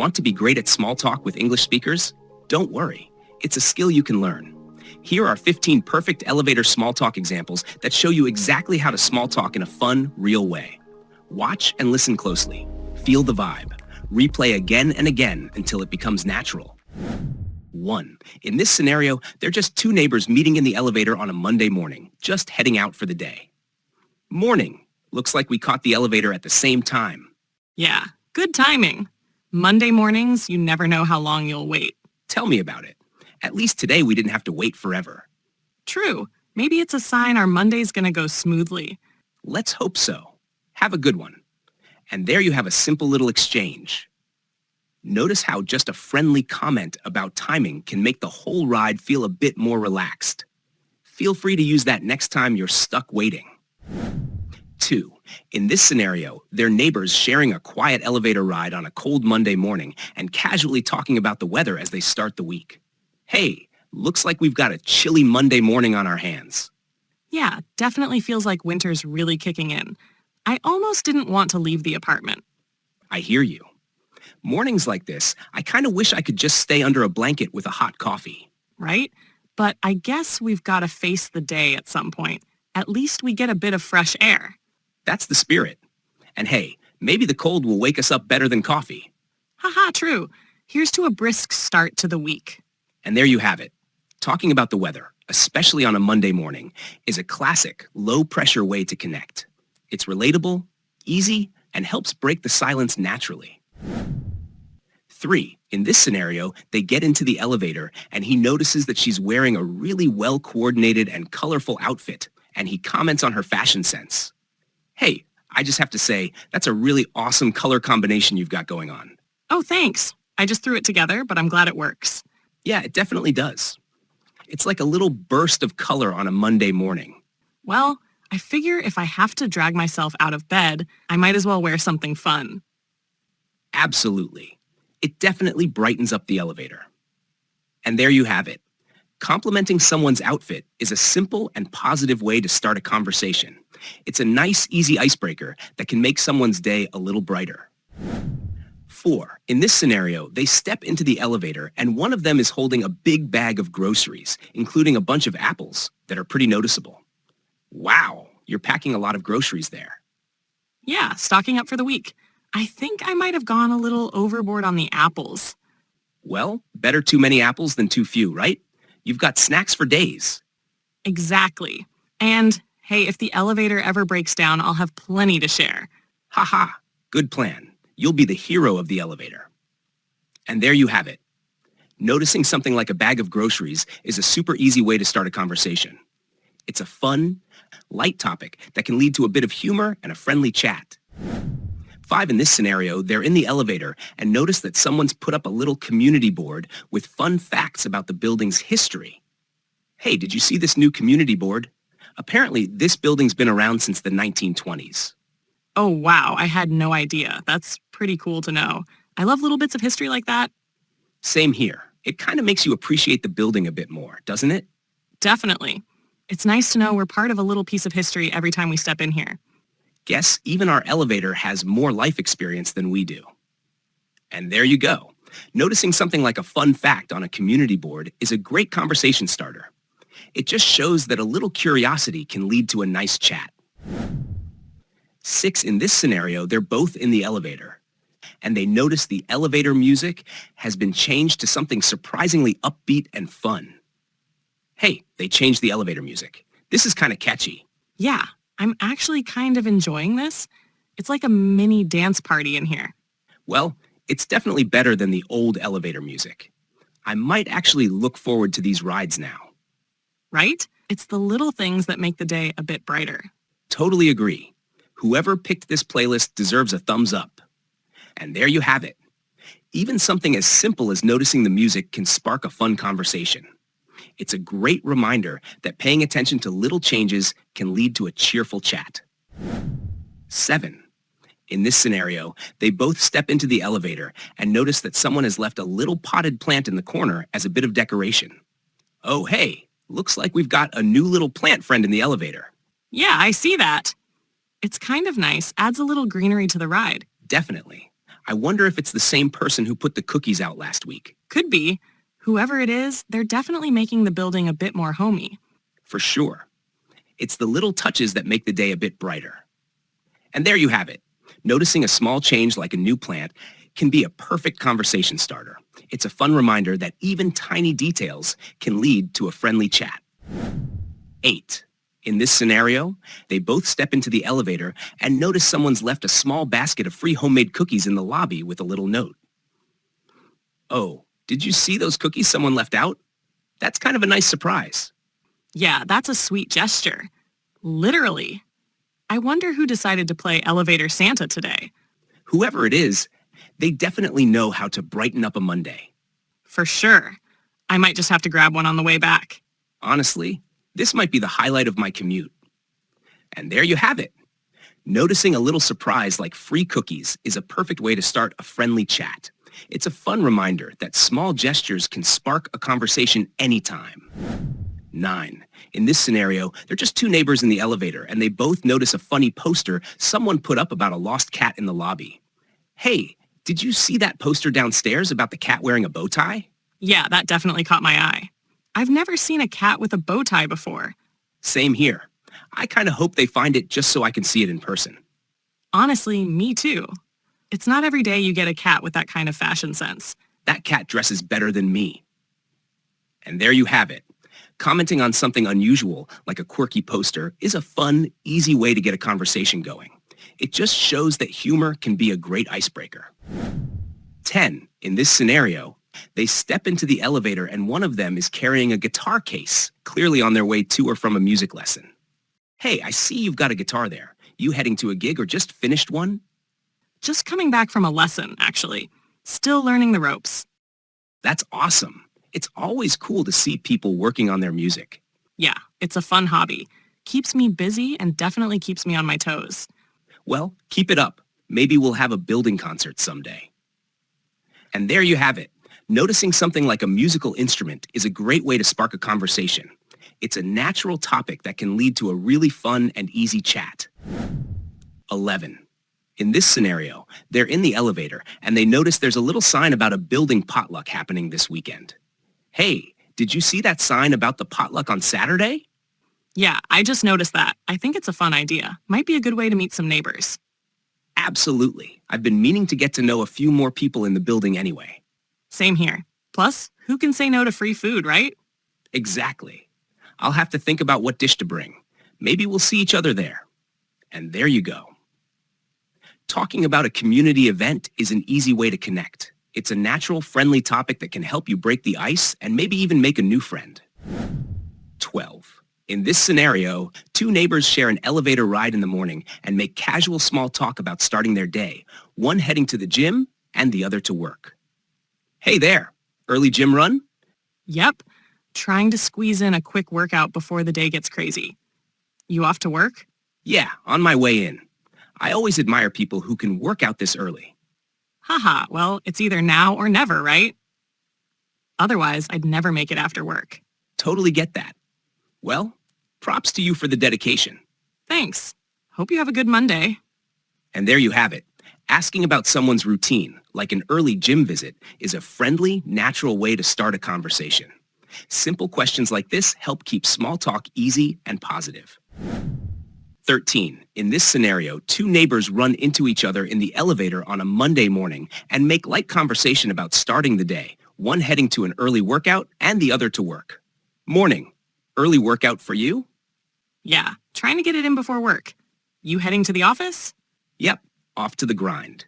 Want to be great at small talk with English speakers? Don't worry, it's a skill you can learn. Here are 15 perfect elevator small talk examples that show you exactly how to small talk in a fun, real way. Watch and listen closely. Feel the vibe. Replay again and again until it becomes natural. 1. In this scenario, they're just two neighbors meeting in the elevator on a Monday morning, just heading out for the day. Morning. Looks like we caught the elevator at the same time. Yeah, good timing. Monday mornings, you never know how long you'll wait. Tell me about it. At least today we didn't have to wait forever. True. Maybe it's a sign our Monday's gonna go smoothly. Let's hope so. Have a good one. And there you have a simple little exchange. Notice how just a friendly comment about timing can make the whole ride feel a bit more relaxed. Feel free to use that next time you're stuck waiting. 2. In this scenario, they're neighbors sharing a quiet elevator ride on a cold Monday morning and casually talking about the weather as they start the week. Hey, looks like we've got a chilly Monday morning on our hands. Yeah, definitely feels like winter's really kicking in. I almost didn't want to leave the apartment. I hear you. Mornings like this, I kind of wish I could just stay under a blanket with a hot coffee. Right? But I guess we've got to face the day at some point. At least we get a bit of fresh air. That's the spirit. And hey, maybe the cold will wake us up better than coffee. Haha, true. Here's to a brisk start to the week. And there you have it. Talking about the weather, especially on a Monday morning, is a classic, low-pressure way to connect. It's relatable, easy, and helps break the silence naturally. 3. In this scenario, they get into the elevator and he notices that she's wearing a really well-coordinated and colorful outfit, and he comments on her fashion sense. Hey, I just have to say, that's a really awesome color combination you've got going on. Oh, thanks. I just threw it together, but I'm glad it works. Yeah, it definitely does. It's like a little burst of color on a Monday morning. Well, I figure if I have to drag myself out of bed, I might as well wear something fun. Absolutely. It definitely brightens up the elevator. And there you have it. Complimenting someone's outfit is a simple and positive way to start a conversation. It's a nice, easy icebreaker that can make someone's day a little brighter. 4. In this scenario, they step into the elevator and one of them is holding a big bag of groceries, including a bunch of apples that are pretty noticeable. Wow, you're packing a lot of groceries there. Yeah, stocking up for the week. I think I might have gone a little overboard on the apples. Well, better too many apples than too few, right? You've got snacks for days. Exactly. And hey, if the elevator ever breaks down, I'll have plenty to share. Haha, good plan. You'll be the hero of the elevator. And there you have it. Noticing something like a bag of groceries is a super easy way to start a conversation. It's a fun, light topic that can lead to a bit of humor and a friendly chat. 5. In this scenario, they're in the elevator and notice that someone's put up a little community board with fun facts about the building's history. Hey, did you see this new community board? Apparently, this building's been around since the 1920s. Oh, wow, I had no idea. That's pretty cool to know. I love little bits of history like that. Same here. It kind of makes you appreciate the building a bit more, doesn't it? Definitely. It's nice to know we're part of a little piece of history every time we step in here. Guess even our elevator has more life experience than we do. And there you go. Noticing something like a fun fact on a community board is a great conversation starter. It just shows that a little curiosity can lead to a nice chat. 6. In this scenario, they're both in the elevator, and they notice the elevator music has been changed to something surprisingly upbeat and fun. Hey, they changed the elevator music. This is kind of catchy. Yeah, I'm actually kind of enjoying this. It's like a mini dance party in here. Well, it's definitely better than the old elevator music. I might actually look forward to these rides now. Right? It's the little things that make the day a bit brighter. Totally agree. Whoever picked this playlist deserves a thumbs up. And there you have it. Even something as simple as noticing the music can spark a fun conversation. It's a great reminder that paying attention to little changes can lead to a cheerful chat. 7. In this scenario, they both step into the elevator and notice that someone has left a little potted plant in the corner as a bit of decoration. Oh, hey, looks like we've got a new little plant friend in the elevator. Yeah, I see that. It's kind of nice. Adds a little greenery to the ride. Definitely. I wonder if it's the same person who put the cookies out last week. Could be. Whoever it is, they're definitely making the building a bit more homey. For sure. It's the little touches that make the day a bit brighter. And there you have it. Noticing a small change like a new plant can be a perfect conversation starter. It's a fun reminder that even tiny details can lead to a friendly chat. 8. In this scenario, they both step into the elevator and notice someone's left a small basket of free homemade cookies in the lobby with a little note. Oh, did you see those cookies someone left out? That's kind of a nice surprise. Yeah, that's a sweet gesture. Literally. I wonder who decided to play Elevator Santa today. Whoever it is, they definitely know how to brighten up a Monday. For sure. I might just have to grab one on the way back. Honestly, this might be the highlight of my commute. And there you have it. Noticing a little surprise like free cookies is a perfect way to start a friendly chat. It's a fun reminder that small gestures can spark a conversation anytime. 9. In this scenario, they're just two neighbors in the elevator and they both notice a funny poster someone put up about a lost cat in the lobby. Hey, did you see that poster downstairs about the cat wearing a bow tie? Yeah, that definitely caught my eye. I've never seen a cat with a bow tie before. Same here. I kind of hope they find it just so I can see it in person. Honestly, me too. It's not every day you get a cat with that kind of fashion sense. That cat dresses better than me. And there you have it. Commenting on something unusual, like a quirky poster, is a fun, easy way to get a conversation going. It just shows that humor can be a great icebreaker. 10. In this scenario, they step into the elevator and one of them is carrying a guitar case, clearly on their way to or from a music lesson. Hey, I see you've got a guitar there. You heading to a gig or just finished one? Just coming back from a lesson, actually. Still learning the ropes. That's awesome. It's always cool to see people working on their music. Yeah, it's a fun hobby. Keeps me busy and definitely keeps me on my toes. Well, keep it up. Maybe we'll have a building concert someday. And there you have it. Noticing something like a musical instrument is a great way to spark a conversation. It's a natural topic that can lead to a really fun and easy chat. 11. In this scenario, they're in the elevator and they notice there's a little sign about a building potluck happening this weekend. Hey, did you see that sign about the potluck on Saturday? Yeah, I just noticed that. I think it's a fun idea. Might be a good way to meet some neighbors. Absolutely. I've been meaning to get to know a few more people in the building anyway. Same here. Plus, who can say no to free food, right? Exactly. I'll have to think about what dish to bring. Maybe we'll see each other there. And there you go. Talking about a community event is an easy way to connect. It's a natural, friendly topic that can help you break the ice and maybe even make a new friend. 12. In this scenario, two neighbors share an elevator ride in the morning and make casual small talk about starting their day, one heading to the gym and the other to work. Hey there, early gym run? Yep. Trying to squeeze in a quick workout before the day gets crazy. You off to work? Yeah, on my way in. I always admire people who can work out this early. Haha, well, it's either now or never, right? Otherwise, I'd never make it after work. Totally get that. Well, props to you for the dedication. Thanks. Hope you have a good Monday. And there you have it. Asking about someone's routine, like an early gym visit, is a friendly, natural way to start a conversation. Simple questions like this help keep small talk easy and positive. 13. In this scenario, two neighbors run into each other in the elevator on a Monday morning and make light conversation about starting the day, one heading to an early workout and the other to work. Morning. Early workout for you? Yeah, trying to get it in before work. You heading to the office? Yep, off to the grind.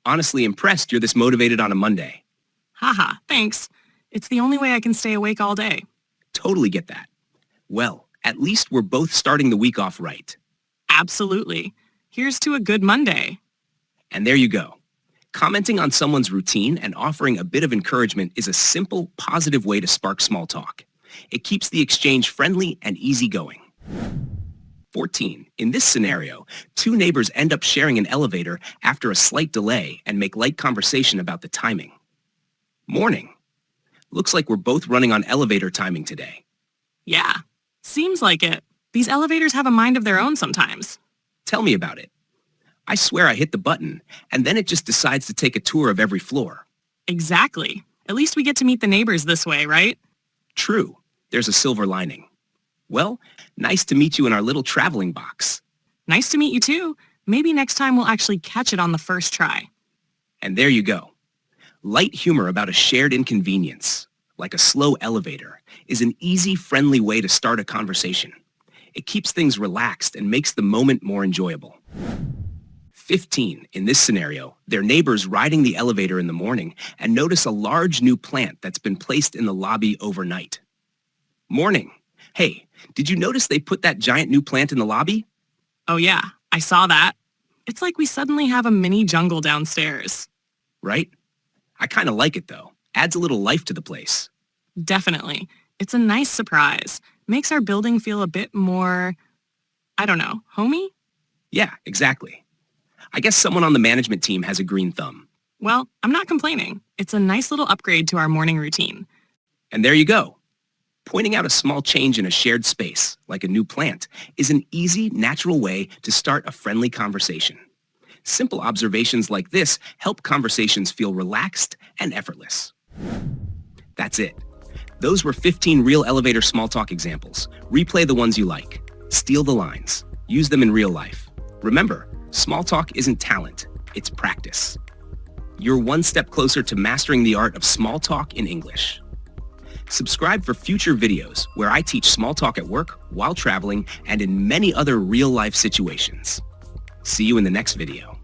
Honestly impressed you're this motivated on a Monday. Haha, thanks. It's the only way I can stay awake all day. Totally get that. Well, at least we're both starting the week off right. Absolutely. Here's to a good Monday. And there you go. Commenting on someone's routine and offering a bit of encouragement is a simple, positive way to spark small talk. It keeps the exchange friendly and easygoing. 14. In this scenario, two neighbors end up sharing an elevator after a slight delay and make light conversation about the timing. Morning. Looks like we're both running on elevator timing today. Yeah, seems like it. These elevators have a mind of their own sometimes. Tell me about it. I swear I hit the button, and then it just decides to take a tour of every floor. Exactly. At least we get to meet the neighbors this way, right? True, there's a silver lining. Well, nice to meet you in our little traveling box. Nice to meet you too. Maybe next time we'll actually catch it on the first try. And there you go. Light humor about a shared inconvenience, like a slow elevator, is an easy, friendly way to start a conversation. It keeps things relaxed and makes the moment more enjoyable. 15, in this scenario, their neighbors riding the elevator in the morning and notice a large new plant that's been placed in the lobby overnight. Morning. Hey, did you notice they put that giant new plant in the lobby? Oh yeah, I saw that. It's like we suddenly have a mini jungle downstairs. Right? I kind of like it though. Adds a little life to the place. Definitely. It's a nice surprise. Makes our building feel a bit more, I don't know, homey? Yeah, exactly. I guess someone on the management team has a green thumb. Well, I'm not complaining. It's a nice little upgrade to our morning routine. And there you go. Pointing out a small change in a shared space, like a new plant, is an easy, natural way to start a friendly conversation. Simple observations like this help conversations feel relaxed and effortless. That's it. Those were 15 real elevator small talk examples. Replay the ones you like. Steal the lines. Use them in real life. Remember, small talk isn't talent, it's practice. You're one step closer to mastering the art of small talk in English. Subscribe for future videos where I teach small talk at work, while traveling, and in many other real-life situations. See you in the next video.